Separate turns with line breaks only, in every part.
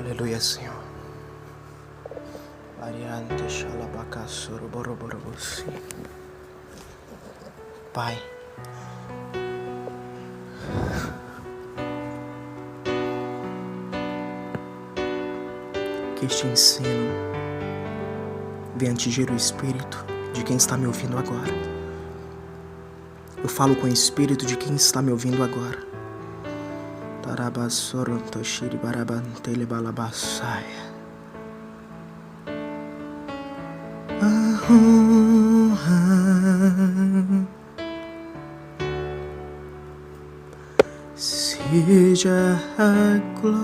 Aleluia, Senhor. Ariante Xalabacassoro Boroborobosi. Pai, que este ensino venha atingir o espírito de quem está me ouvindo agora. Eu falo com o espírito de quem está me ouvindo agora. Tarabasorontoshiri barabantele balabasaia. Seja a glória,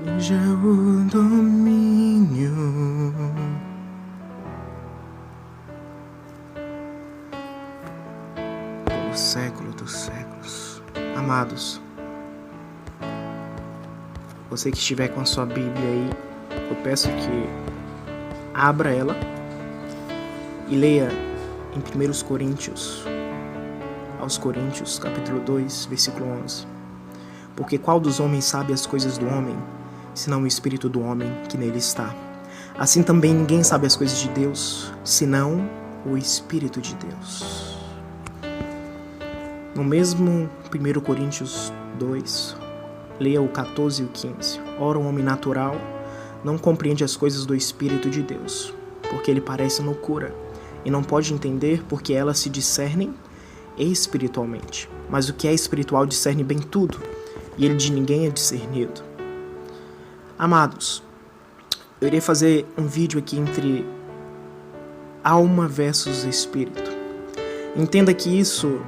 seja o domínio, pelo século dos séculos. Amados, você que estiver com a sua Bíblia aí, eu peço que abra ela e leia em 1 Coríntios, aos Coríntios, capítulo 2, versículo 11. Porque qual dos homens sabe as coisas do homem, senão o espírito do homem que nele está? Assim também ninguém sabe as coisas de Deus, senão o Espírito de Deus. No mesmo 1 Coríntios 2, leia o 14 e o 15. Ora, o homem natural não compreende as coisas do Espírito de Deus, porque ele parece loucura, e não pode entender porque elas se discernem espiritualmente. Mas o que é espiritual discerne bem tudo, e ele de ninguém é discernido. Amados, eu irei fazer um vídeo aqui entre alma versus espírito. Entenda que isso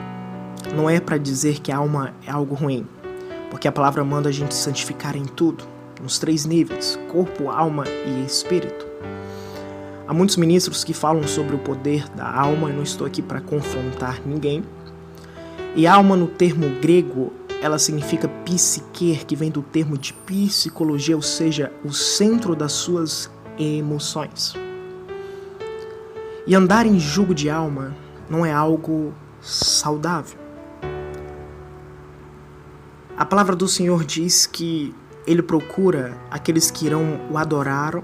não é para dizer que a alma é algo ruim, porque a palavra manda a gente santificar em tudo, nos 3 níveis, corpo, alma e espírito. Há muitos ministros que falam sobre o poder da alma, eu não estou aqui para confrontar ninguém. E alma, no termo grego, ela significa psique, que vem do termo de psicologia, ou seja, o centro das suas emoções. E andar em jugo de alma não é algo saudável. A palavra do Senhor diz que Ele procura aqueles que irão o adorar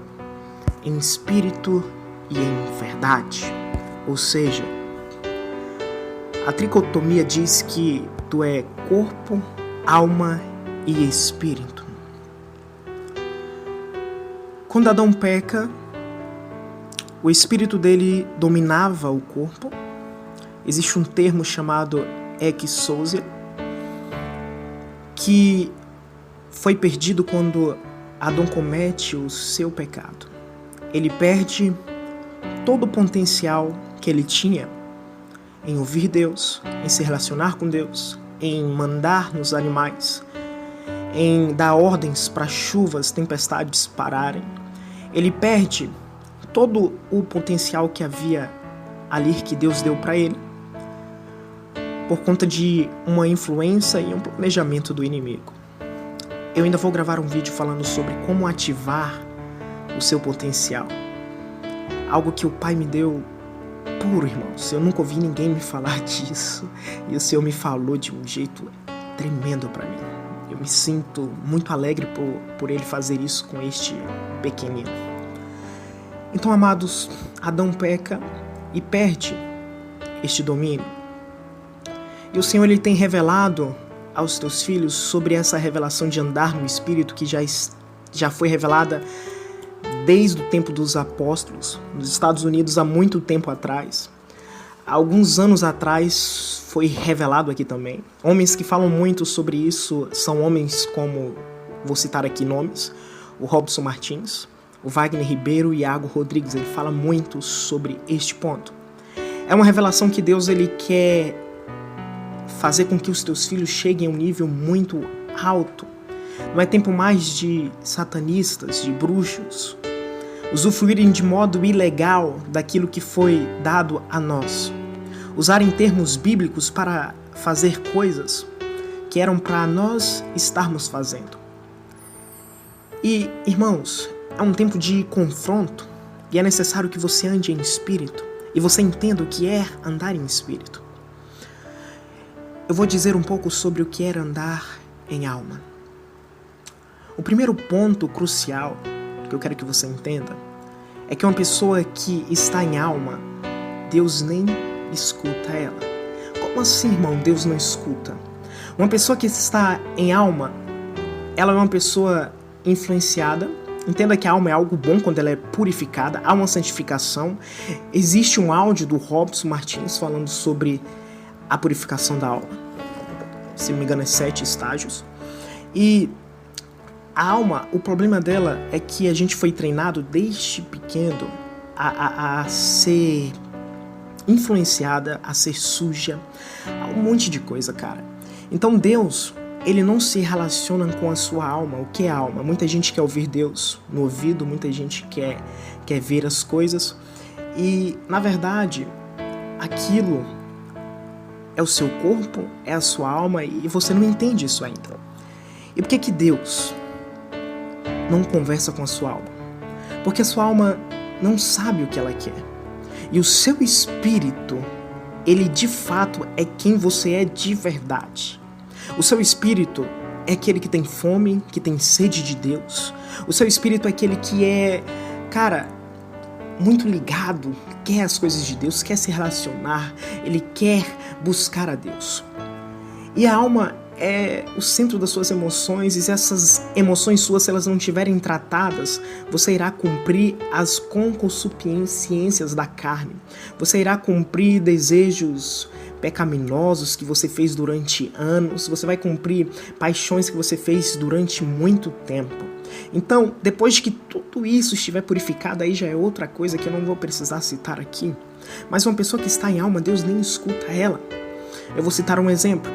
em espírito e em verdade. Ou seja, a tricotomia diz que tu é corpo, alma e espírito. Quando Adão peca, o espírito dele dominava o corpo. Existe um termo chamado exousia, que foi perdido quando Adão comete o seu pecado. Ele perde todo o potencial que ele tinha em ouvir Deus, em se relacionar com Deus, em mandar nos animais, em dar ordens para chuvas, tempestades pararem. Ele perde todo o potencial que havia ali que Deus deu para ele, por conta de uma influência e um planejamento do inimigo. Eu ainda vou gravar um vídeo falando sobre como ativar o seu potencial. Algo que o Pai me deu puro, irmãos. Eu nunca ouvi ninguém me falar disso. E o Senhor me falou de um jeito tremendo para mim. Eu me sinto muito alegre por Ele fazer isso com este pequenino. Então, amados, Adão peca e perde este domínio. E o Senhor Ele tem revelado aos teus filhos sobre essa revelação de andar no Espírito que já foi revelada desde o tempo dos apóstolos, nos Estados Unidos há muito tempo atrás. Há alguns anos atrás foi revelado aqui também. Homens que falam muito sobre isso são homens como, vou citar aqui nomes, o Robson Martins, o Wagner Ribeiro e Iago Rodrigues. Ele fala muito sobre este ponto. É uma revelação que Deus ele quer fazer com que os teus filhos cheguem a um nível muito alto. Não é tempo mais de satanistas, de bruxos, usufruírem de modo ilegal daquilo que foi dado a nós. Usarem termos bíblicos para fazer coisas que eram para nós estarmos fazendo. E, irmãos, é um tempo de confronto e é necessário que você ande em espírito e você entenda o que é andar em espírito. eu vou dizer um pouco sobre o que era andar em alma. O primeiro ponto crucial que eu quero que você entenda é que uma pessoa que está em alma, Deus nem escuta ela. Como assim, irmão, Deus não escuta? Uma pessoa que está em alma, ela é uma pessoa influenciada. Entenda que a alma é algo bom quando ela é purificada, há uma santificação. Existe um áudio do Robson Martins falando sobre a purificação da alma. Se não me engano, é 7 estágios. E a alma, o problema dela é que a gente foi treinado desde pequeno a ser influenciada, a ser suja, a um monte de coisa, cara. Então Deus, ele não se relaciona com a sua alma. O que é alma? Muita gente quer ouvir Deus no ouvido, muita gente quer ver as coisas. E, na verdade, aquilo é o seu corpo, é a sua alma, e você não entende isso ainda. E por que Deus não conversa com a sua alma? Porque a sua alma não sabe o que ela quer. E o seu espírito, ele de fato é quem você é de verdade. O seu espírito é aquele que tem fome, que tem sede de Deus. O seu espírito é aquele que é, cara, muito ligado, quer as coisas de Deus, quer se relacionar, ele quer buscar a Deus. E a alma é o centro das suas emoções, e se essas emoções suas, se elas não estiverem tratadas, você irá cumprir as concupiscências da carne. Você irá cumprir desejos pecaminosos que você fez durante anos, você vai cumprir paixões que você fez durante muito tempo. Então, depois de que tudo isso estiver purificado, aí já é outra coisa que eu não vou precisar citar aqui. Mas uma pessoa que está em alma, Deus nem escuta ela. Eu vou citar um exemplo.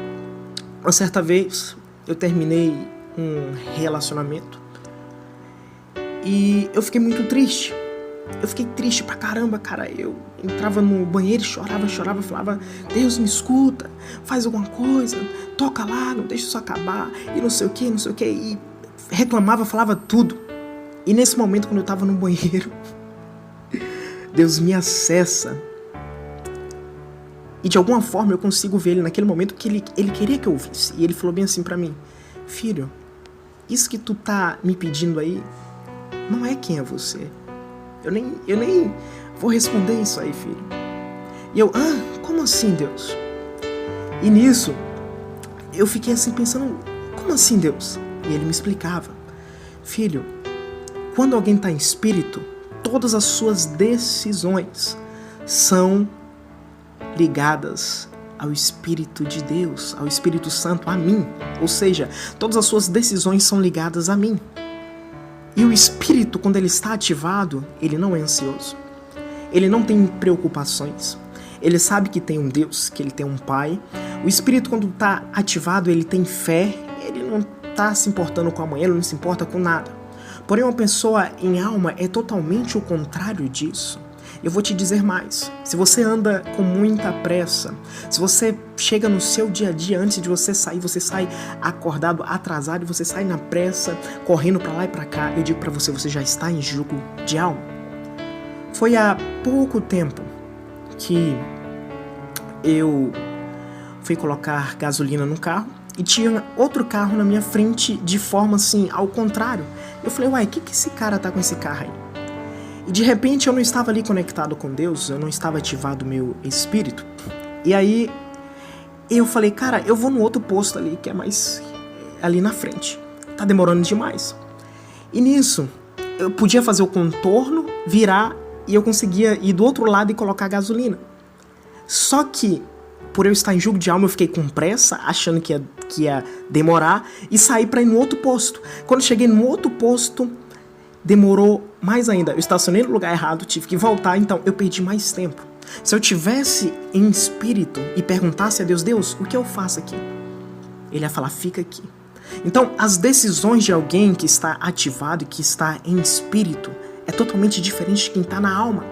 Uma certa vez, eu terminei um relacionamento e eu fiquei muito triste. Eu fiquei triste pra caramba, cara. Eu entrava no banheiro e chorava, falava: Deus, me escuta, faz alguma coisa, toca lá, não deixa isso acabar, e não sei o que, e reclamava, falava tudo. E nesse momento, quando eu tava no banheiro, Deus me acessa. E de alguma forma eu consigo ver ele naquele momento que ele queria que eu ouvisse. E ele falou bem assim pra mim: filho, isso que tu tá me pedindo aí não é quem é você. Eu nem vou responder isso aí, filho. E eu, como assim, Deus? E nisso, eu fiquei assim pensando: como assim, Deus? E ele me explicava: filho, quando alguém está em espírito, todas as suas decisões são ligadas ao Espírito de Deus, ao Espírito Santo, a mim. Ou seja, todas as suas decisões são ligadas a mim. E o Espírito, quando ele está ativado, ele não é ansioso. Ele não tem preocupações. Ele sabe que tem um Deus, que ele tem um Pai. O Espírito, quando está ativado, ele tem fé. Ele não está se importando com amanhã, ele não se importa com nada. Porém, uma pessoa em alma é totalmente o contrário disso. Eu vou te dizer mais: se você anda com muita pressa, se você chega no seu dia a dia, antes de você sai acordado, atrasado, e você sai na pressa, correndo pra lá e pra cá, eu digo pra você, você já está em jugo de alma. Foi há pouco tempo que eu fui colocar gasolina no carro e tinha outro carro na minha frente de forma assim, ao contrário. Eu falei: uai, o que esse cara tá com esse carro aí? E de repente eu não estava ali conectado com Deus, eu não estava ativado o meu espírito. E aí eu falei: cara, eu vou no outro posto ali, que é mais ali na frente. Tá demorando demais. E nisso, eu podia fazer o contorno, virar, e eu conseguia ir do outro lado e colocar gasolina. Só que, por eu estar em jugo de alma, eu fiquei com pressa, achando que ia demorar, e saí para ir no outro posto. Quando cheguei no outro posto, demorou mais ainda. Eu estacionei no lugar errado, tive que voltar, então eu perdi mais tempo. Se eu tivesse em espírito e perguntasse a Deus: Deus, o que eu faço aqui? Ele ia falar: fica aqui. Então, as decisões de alguém que está ativado e que está em espírito é totalmente diferente de quem está na alma.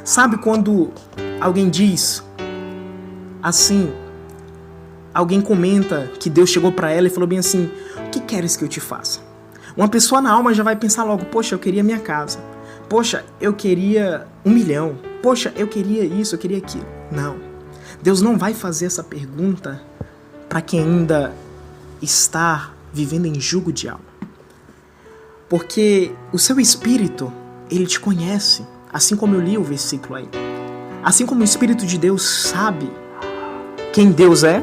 Sabe quando alguém diz assim, alguém comenta que Deus chegou para ela e falou bem assim: o que queres que eu te faça? Uma pessoa na alma já vai pensar logo: poxa, eu queria minha casa. Poxa, eu queria 1 milhão. Poxa, eu queria isso, eu queria aquilo. Não. Deus não vai fazer essa pergunta para quem ainda está vivendo em jugo de alma. Porque o seu espírito, ele te conhece, assim como eu li o versículo aí. Assim como o Espírito de Deus sabe quem Deus é,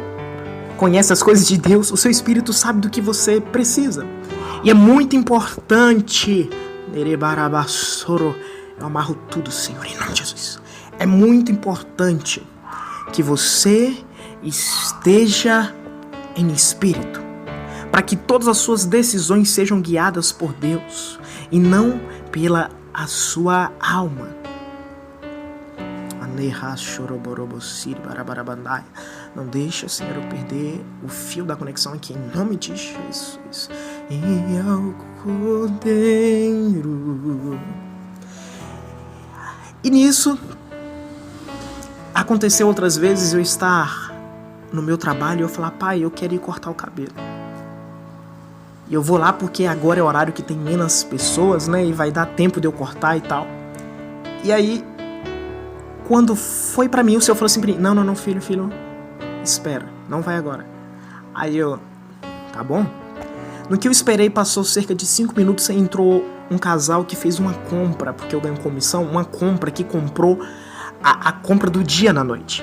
conhece as coisas de Deus, o seu espírito sabe do que você precisa. E é muito importante, eu amarro tudo, Senhor, em nome de Jesus. É muito importante que você esteja em espírito, para que todas as suas decisões sejam guiadas por Deus e não pela a sua alma. Não deixa, Senhor, eu perder o fio da conexão aqui, em nome de Jesus. E ao Cordeiro. E nisso, aconteceu outras vezes eu estar no meu trabalho e eu falar: pai, eu quero ir cortar o cabelo. E eu vou lá porque agora é o horário que tem menos pessoas, né? E vai dar tempo de eu cortar e tal. E aí, quando foi pra mim, o Senhor falou assim: não, filho, espera, não vai agora. Aí eu, tá bom? No que eu esperei, passou cerca de 5 minutos e entrou um casal que fez uma compra, porque eu ganho comissão, uma compra que comprou a compra do dia na noite.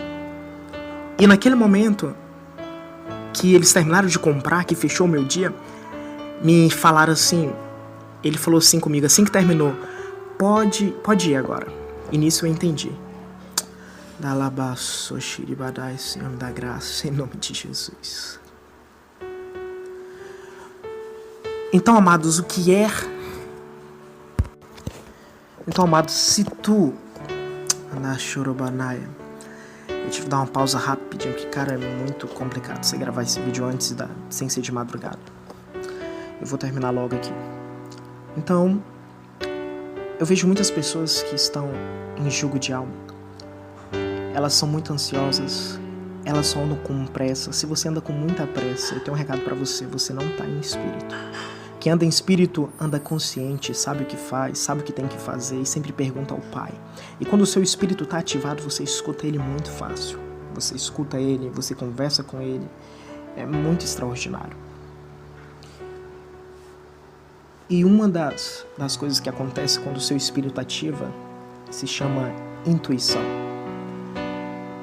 E naquele momento que eles terminaram de comprar, que fechou o meu dia, me falaram assim, ele falou assim comigo, assim que terminou: pode ir agora. E nisso eu entendi. Dalabaçoxiribadai, Senhor, me dá graça, em nome de Jesus. Então, amados, Então, amados, se tu... Na chorobanaia. Eu tive que dar uma pausa rapidinho, porque, cara, é muito complicado você gravar esse vídeo sem ser de madrugada. Eu vou terminar logo aqui. Então, eu vejo muitas pessoas que estão em jugo de alma. Elas são muito ansiosas, elas só andam com pressa. Se você anda com muita pressa, eu tenho um recado pra você: você não tá em espírito. Quem anda em espírito anda consciente, sabe o que faz, sabe o que tem que fazer e sempre pergunta ao Pai. E quando o seu espírito tá ativado, você escuta ele muito fácil. Você escuta ele, você conversa com ele. É muito extraordinário. E uma das coisas que acontece quando o seu espírito ativa se chama intuição.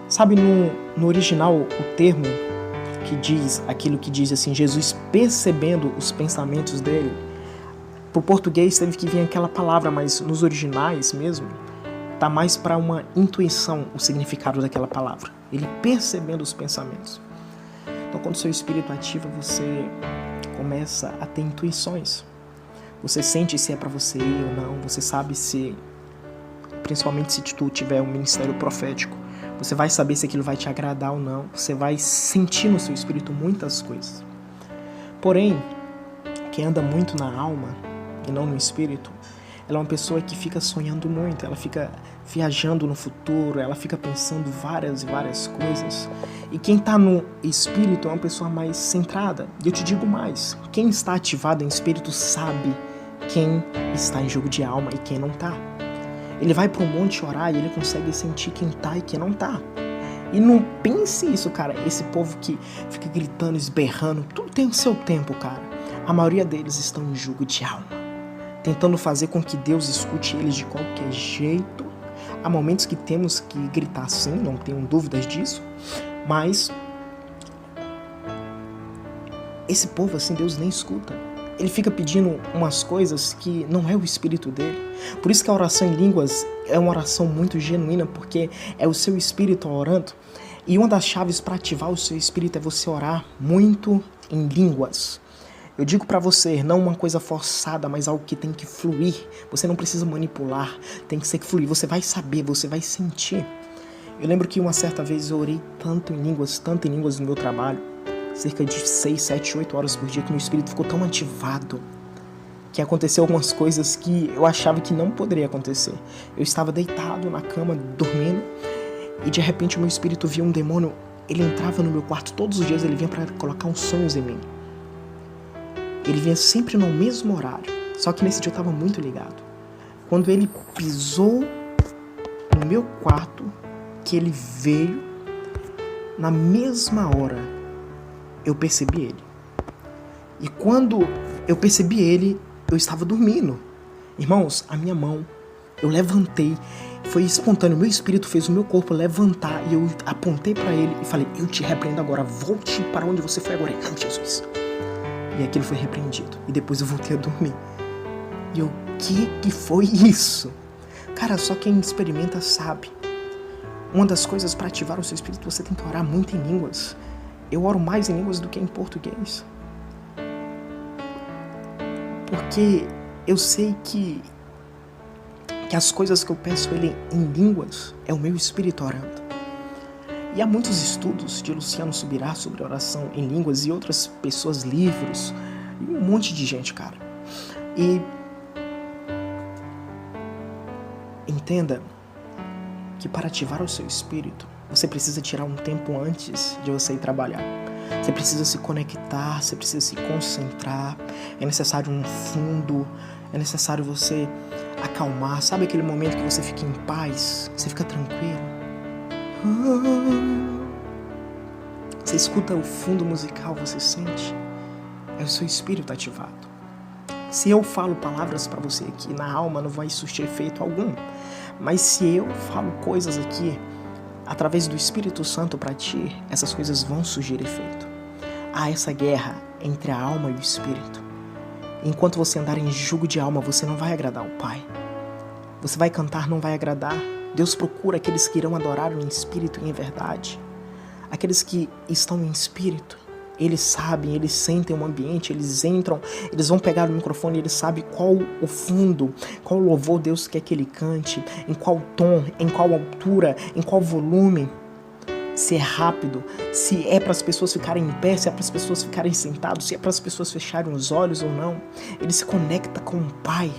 Sabe, no original, o termo que diz, aquilo que diz assim, Jesus percebendo os pensamentos dele, pro português teve que vir aquela palavra, mas nos originais mesmo, tá mais para uma intuição o significado daquela palavra. Ele percebendo os pensamentos. Então, quando o seu espírito ativa, você começa a ter intuições. Você sente se é para você ir ou não, você sabe se, principalmente se tu tiver um ministério profético, você vai saber se aquilo vai te agradar ou não. Você vai sentir no seu espírito muitas coisas. Porém, quem anda muito na alma e não no espírito, ela é uma pessoa que fica sonhando muito, ela fica viajando no futuro, ela fica pensando várias e várias coisas. E quem está no espírito é uma pessoa mais centrada. E eu te digo mais, quem está ativado em espírito sabe quem está em jogo de alma e quem não está. Ele vai para um monte orar e ele consegue sentir quem tá e quem não tá. E não pense isso, cara. Esse povo que fica gritando, esberrando, tudo tem o seu tempo, cara. A maioria deles estão em jugo de alma, tentando fazer com que Deus escute eles de qualquer jeito. Há momentos que temos que gritar sim, não tenho dúvidas disso. Mas esse povo assim, Deus nem escuta. Ele fica pedindo umas coisas que não é o espírito dele. Por isso que a oração em línguas é uma oração muito genuína, porque é o seu espírito orando. E uma das chaves para ativar o seu espírito é você orar muito em línguas. Eu digo para você, não uma coisa forçada, mas algo que tem que fluir. Você não precisa manipular, tem que ser que fluir. Você vai saber, você vai sentir. Eu lembro que uma certa vez eu orei tanto em línguas no meu trabalho, cerca de 6, 7, 8 horas por dia, que meu espírito ficou tão ativado que aconteceu algumas coisas que eu achava que não poderia acontecer. Eu estava deitado na cama, dormindo, e de repente o meu espírito via um demônio. Ele entrava no meu quarto todos os dias, ele vinha para colocar uns sonhos em mim. Ele vinha sempre no mesmo horário, só que nesse dia eu estava muito ligado. Quando ele pisou no meu quarto, que ele veio, na mesma hora, eu percebi ele. E quando eu percebi ele, eu estava dormindo. Irmãos, a minha mão, eu levantei, foi espontâneo, meu espírito fez o meu corpo levantar e eu apontei para ele e falei, eu te repreendo agora, volte para onde você foi agora, em nome de Jesus. E aquilo foi repreendido. E depois eu voltei a dormir. E eu, que foi isso? Cara, só quem experimenta sabe. Uma das coisas para ativar o seu espírito, você tem que orar muito em línguas. Eu oro mais em línguas do que em português. Porque eu sei que as coisas que eu peço ele em línguas é o meu espírito orando. E há muitos estudos de Luciano Subirá sobre oração em línguas e outras pessoas, livros, e um monte de gente, cara. E entenda que para ativar o seu espírito, você precisa tirar um tempo antes de você ir trabalhar. Você precisa se conectar, você precisa se concentrar, é necessário um fundo, é necessário você acalmar. Sabe aquele momento que você fica em paz, você fica tranquilo? Você escuta o fundo musical, você sente? É o seu espírito ativado. Se eu falo palavras para você aqui na alma, não vai surtir efeito algum. Mas se eu falo coisas aqui através do Espírito Santo para ti, essas coisas vão surgir efeito. Há essa guerra entre a alma e o espírito. Enquanto você andar em jugo de alma, você não vai agradar o Pai. Você vai cantar, não vai agradar. Deus procura aqueles que irão adorar em espírito e em verdade. Aqueles que estão em espírito. Eles sabem, eles sentem o ambiente, eles entram, eles vão pegar o microfone e eles sabem qual o fundo, qual louvor Deus quer que ele cante, em qual tom, em qual altura, em qual volume. Se é rápido, se é para as pessoas ficarem em pé, se é para as pessoas ficarem sentadas, se é para as pessoas fecharem os olhos ou não. Ele se conecta com o Pai.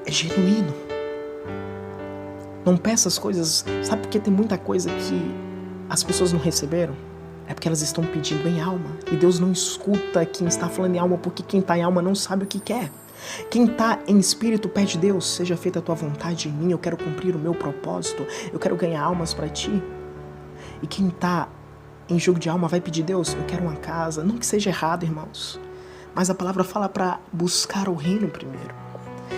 É genuíno. Não peça as coisas, sabe porque tem muita coisa que as pessoas não receberam? É porque elas estão pedindo em alma. E Deus não escuta quem está falando em alma, porque quem está em alma não sabe o que quer. Quem está em espírito pede, Deus, seja feita a tua vontade em mim, eu quero cumprir o meu propósito, eu quero ganhar almas para ti. E quem está em jogo de alma vai pedir, Deus, eu quero uma casa. Não que seja errado, irmãos, mas a palavra fala para buscar o reino primeiro.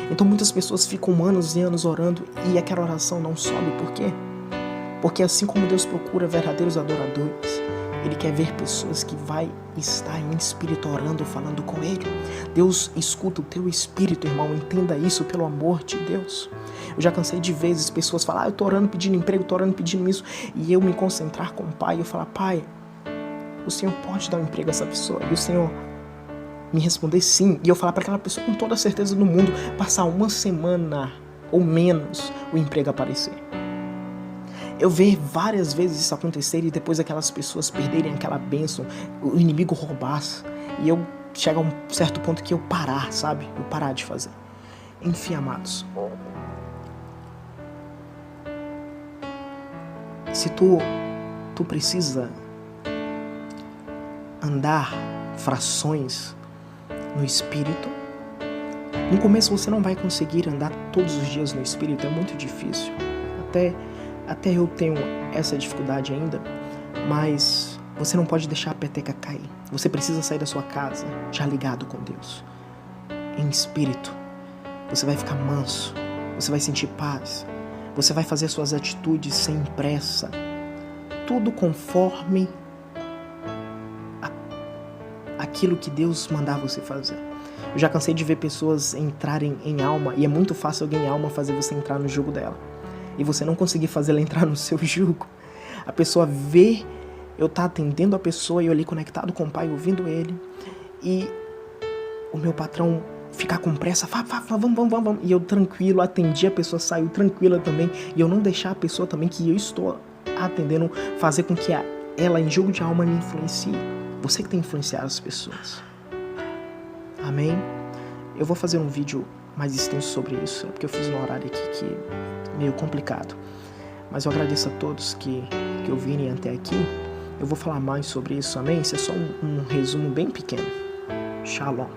Então muitas pessoas ficam anos e anos orando e aquela oração não sobe. Por quê? Porque assim como Deus procura verdadeiros adoradores, Ele quer ver pessoas que vai estar em espírito orando, falando com Ele. Deus escuta o teu espírito, irmão. Entenda isso, pelo amor de Deus. Eu já cansei de vezes pessoas falar, eu tô orando pedindo emprego, tô orando pedindo isso. E eu me concentrar com o Pai e eu falar, Pai, o Senhor pode dar um emprego a essa pessoa. E o Senhor me responder sim. E eu falar para aquela pessoa com toda a certeza do mundo, passar uma semana ou menos o emprego aparecer. Eu vejo várias vezes isso acontecer e depois aquelas pessoas perderem aquela bênção, o inimigo roubar, e eu chegar a um certo ponto que eu parar, sabe? Eu parar de fazer. Enfim, amados, se tu precisa andar frações no Espírito, no começo você não vai conseguir andar todos os dias no Espírito, é muito difícil. Até eu tenho essa dificuldade ainda, mas você não pode deixar a peteca cair. Você precisa sair da sua casa já ligado com Deus, em espírito. Você vai ficar manso, você vai sentir paz, você vai fazer suas atitudes sem pressa, tudo conforme aquilo que Deus mandar você fazer. Eu já cansei de ver pessoas entrarem em alma, e é muito fácil alguém em alma fazer você entrar no jugo dela. E você não conseguir fazer ela entrar no seu jugo. A pessoa vê eu estar atendendo a pessoa e eu ali conectado com o Pai, ouvindo Ele. E o meu patrão ficar com pressa, vamos. E eu tranquilo, atendi a pessoa, saiu tranquila também. E eu não deixar a pessoa também que eu estou atendendo fazer com que ela em jogo de alma me influencie. Você que tem influenciado as pessoas. Amém? Eu vou fazer um vídeo mais extenso sobre isso, porque eu fiz no horário aqui que é meio complicado. Mas eu agradeço a todos que ouvirem até aqui. Eu vou falar mais sobre isso, amém? Isso é só um resumo bem pequeno. Shalom.